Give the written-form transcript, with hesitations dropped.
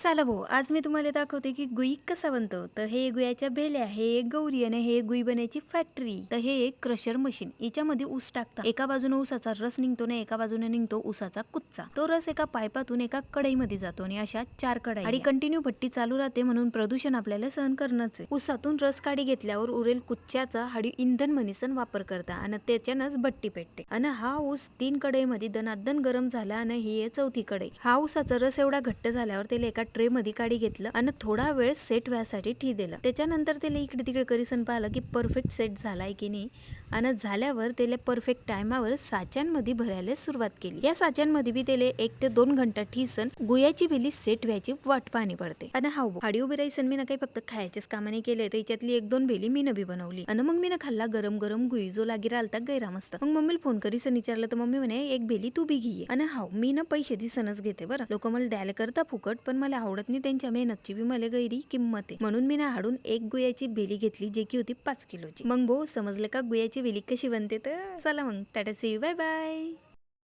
चला भाऊ, आज मी तुम्हाला दाखवते की गुई कसा बनतो. तर हे गुयाच्या भेल्या, हे एक गौरी आणि हे गुई बनायची फॅक्टरी. तर हे एक क्रशर मशीन, याच्यामध्ये ऊस टाकता. एका बाजूने ऊसाचा रस निघतो ना, एका बाजूने निघतो ऊसाचा कुच्चा. तो रस एका पाईपातून एका कढईमध्ये जातो आणि अशा 4 कढई आणि कंटिन्यू भट्टी चालू राहते, म्हणून प्रदूषण आपल्याला सहन करणंच आहे. ऊसातून रस काढी घेतल्यावर उरेल कुच्च्याचा हाडी इंधन म्हणीसन वापर करता आणि त्याच्यानंच भट्टी पेटते. आणि हा ऊस 3 कढईमध्ये दनादन गरम झाला आणि ही आहे 4थी कढई. हा ऊसाचा रस एवढा घट्ट झाल्यावर त्याला एका ट्रे मध्ये काढी घेतलं आणि थोडा वेळ सेट व्हायसाठी ठी दिलं. त्याच्यानंतर त्याला इकडे तिकडे करीसन पाहिलं की परफेक्ट सेट झालाय की नाही. आणि झाल्यावर त्याला परफेक्ट टायमावर साच्यांमध्ये भरायला सुरुवात केली. या साच्यांमध्ये बी त्याला 1 ते 2 घंटा ठीसन गुयाची भेली सेट व्हायची वाट पाहणी पडते. आणि हाडी उभी राहीसन मी ना काही फक्त खायचेच कामाने केले, त्याच्यातली 1-2 भेली मी बी बनवली. आणि मग मी ना खाल्ला गरम गरम गुई, जो लागी राहिलता गैरा मस्त. मग मम्मीला फोन करीसन विचारलं तर मम्मी म्हणे 1 भेली तू बी घे. आणि मी ना पैसे दिसनच घेते बरं. लोक मला द्यायला करता फुकट, पण मला आवडत नाही त्यांच्या मेहनतची बी मला गैरी किंमत आहे. म्हणून मी ना हाडून 1 गुयाची भेली घेतली, जे की होती 5 किलोची. मग भाऊ समजलं का गुयाची भेली कशी बनते. तर चला मग tata, see you, bye bye.